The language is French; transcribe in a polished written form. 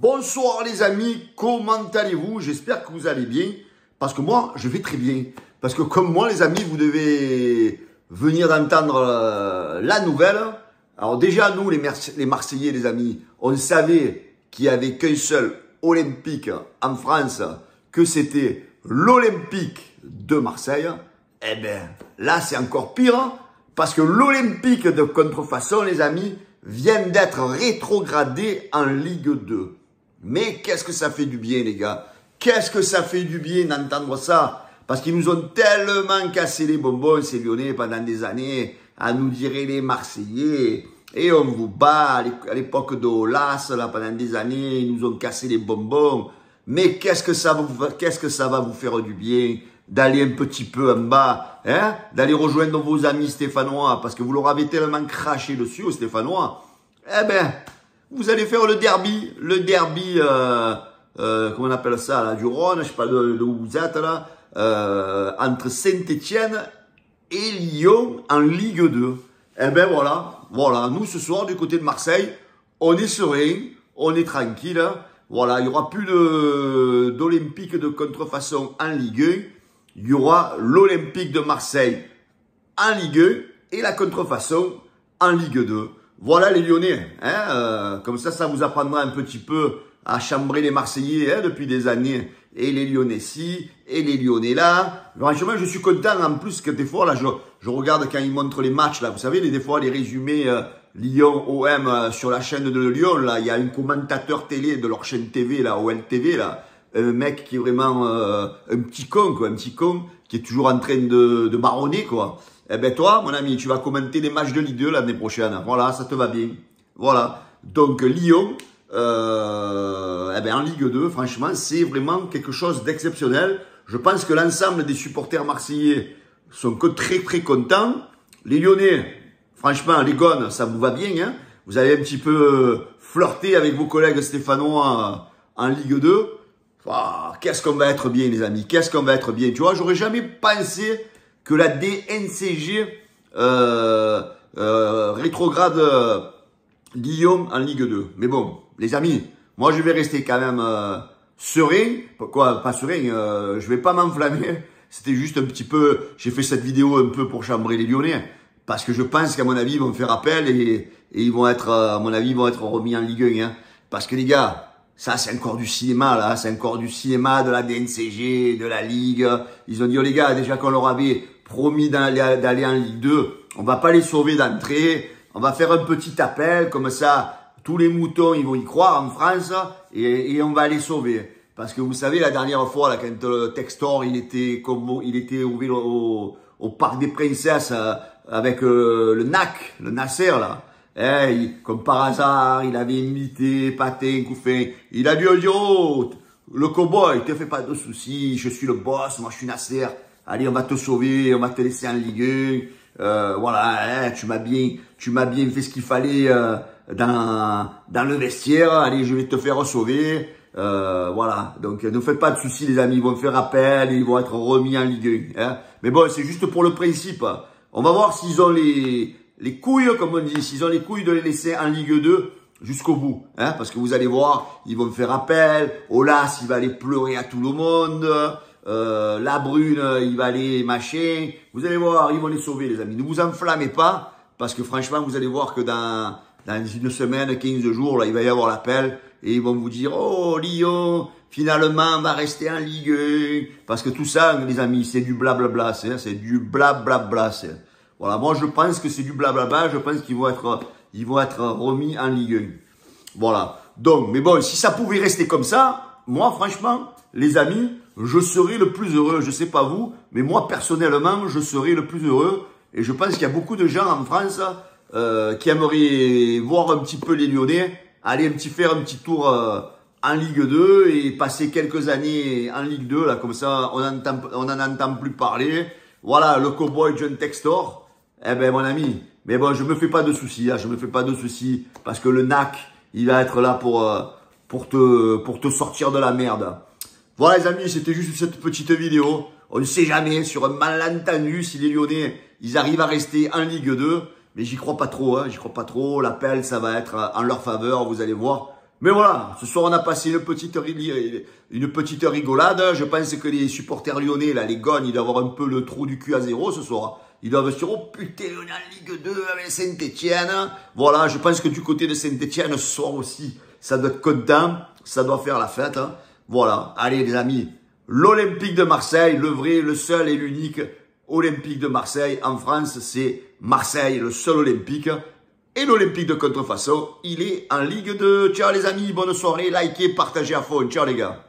Bonsoir les amis, comment allez-vous? J'espère que vous allez bien, parce que moi, je vais très bien. Parce que comme moi les amis, vous devez venir d'entendre la nouvelle. Alors déjà, nous les Marseillais les amis, on savait qu'il n'y avait qu'un seul Olympique en France, que c'était l'Olympique de Marseille. Eh bien, là c'est encore pire, parce que l'Olympique de Contrefaçon les amis, vient d'être rétrogradé en Ligue 2. Mais qu'est-ce que ça fait du bien, les gars. Qu'est-ce que ça fait du bien d'entendre ça. Parce qu'ils nous ont tellement cassé les bonbons, ces Lyonnais, pendant des années, à nous dire les Marseillais. Et on vous bat à l'époque d'Olas, là, pendant des années, ils nous ont cassé les bonbons. Mais qu'est-ce que ça va vous faire du bien d'aller un petit peu en bas, hein, d'aller rejoindre vos amis stéphanois, parce que vous leur avez tellement craché dessus aux Stéphanois. Eh ben, vous allez faire le derby, comment on appelle ça, là, du Rhône, je sais pas de où vous êtes, là, entre Saint-Étienne et Lyon en Ligue 2. Eh ben voilà, nous ce soir du côté de Marseille, on est serein, on est tranquille, voilà, il n'y aura plus d'Olympique de Contrefaçon en Ligue 1, il y aura l'Olympique de Marseille en Ligue 1 et la Contrefaçon en Ligue 2. Voilà les Lyonnais, hein, comme ça vous apprendra un petit peu à chambrer les Marseillais hein, depuis des années. Et les Lyonnais ci, et les Lyonnais là. Franchement, je suis content en plus que des fois, là, je regarde quand ils montrent les matchs, là, vous savez, des fois, les résumés Lyon-OM sur la chaîne de Lyon, là, il y a un commentateur télé de leur chaîne TV, là, OLTV, là, un mec qui est vraiment un petit con, quoi, un petit con, qui est toujours en train de marronner, quoi. Eh ben toi, mon ami, tu vas commenter les matchs de Ligue 2 l'année prochaine. Voilà, ça te va bien. Voilà. Donc Lyon, eh ben en Ligue 2, franchement, c'est vraiment quelque chose d'exceptionnel. Je pense que l'ensemble des supporters marseillais sont que très très contents. Les Lyonnais, franchement, les Gones, ça vous va bien. Hein, vous avez un petit peu flirté avec vos collègues stéphanois en Ligue 2. Oh, qu'est-ce qu'on va être bien, les amis. Qu'est-ce qu'on va être bien. Tu vois, j'aurais jamais pensé que la DNCG rétrograde Lyon en Ligue 2. Mais bon, les amis, moi je vais rester quand même serein. Quoi, pas serein, je vais pas m'enflammer. C'était juste un petit peu, j'ai fait cette vidéo un peu pour chambrer les Lyonnais. Parce que je pense qu'à mon avis, ils vont faire appel et ils vont être, à mon avis, ils vont être remis en Ligue 1. Hein. Parce que les gars, ça, c'est encore du cinéma, là. C'est encore du cinéma de la DNCG, de la Ligue. Ils ont dit, oh les gars, déjà qu'on leur avait promis d'aller en Ligue 2, on va pas les sauver d'entrée. On va faire un petit appel, comme ça, tous les moutons, ils vont y croire en France, et on va les sauver. Parce que vous savez, la dernière fois, là, quand le Textor, il était ouvert au Parc des Princesses, avec le NAC, le Nasser, là. Comme par hasard, il avait imité Patin, Couffin. Il a dû dire, oh, le cowboy, te fais pas de soucis, je suis le boss, moi je suis Nasser. Allez, on va te sauver, on va te laisser en Ligue 1. Voilà, hein, tu m'as bien fait ce qu'il fallait dans le vestiaire. Allez, je vais te faire sauver. Voilà, donc ne faites pas de soucis les amis, ils vont faire appel et ils vont être remis en Ligue 1. Hein. Mais bon, c'est juste pour le principe. On va voir s'ils ont les couilles, comme on dit, s'ils ont les couilles de les laisser en Ligue 2 jusqu'au bout. Hein, parce que vous allez voir, ils vont faire appel. Olas, il va aller pleurer à tout le monde. La Brune, il va aller machin. Vous allez voir, ils vont les sauver, les amis. Ne vous enflammez pas, parce que franchement, vous allez voir que dans une semaine, 15 jours, là, il va y avoir l'appel. Et ils vont vous dire, oh, Lyon, finalement, on va rester en Ligue 1. Parce que tout ça, les amis, c'est du blablabla. C'est du blablabla. Voilà, moi, je pense que c'est du blablabla. Je pense qu'ils vont être remis en Ligue 1. Voilà. Donc, mais bon, si ça pouvait rester comme ça, moi, franchement, les amis, je serais le plus heureux. Je sais pas vous, mais moi, personnellement, je serais le plus heureux. Et je pense qu'il y a beaucoup de gens en France qui aimeraient voir un petit peu les Lyonnais aller faire un petit tour en Ligue 2 et passer quelques années en Ligue 2. Là, comme ça, on n'en entend plus parler. Voilà, le cowboy John Textor. Eh ben, mon ami, mais bon, je me fais pas de soucis. Hein, je me fais pas de soucis parce que le NAC, il va être là pour te sortir de la merde. Voilà les amis, c'était juste cette petite vidéo. On ne sait jamais, sur un malentendu, si les Lyonnais, ils arrivent à rester en Ligue 2. Mais j'y crois pas trop, hein, j'y crois pas trop. L'appel, ça va être en leur faveur, vous allez voir. Mais voilà, ce soir on a passé une petite rigolade. Je pense que les supporters lyonnais, là, les gognes, ils doivent avoir un peu le trou du cul à zéro ce soir. Ils doivent se dire, oh putain, on est en Ligue 2 avec Saint-Etienne. Voilà, je pense que du côté de Saint-Etienne, ce soir aussi, ça doit être content, ça doit faire la fête. Hein. Voilà, allez les amis, l'Olympique de Marseille, le vrai, le seul et l'unique Olympique de Marseille. En France, c'est Marseille, le seul Olympique. Et l'Olympique de Contrefaçon, il est en Ligue 2. Ciao les amis, bonne soirée, likez, partagez à fond. Ciao les gars.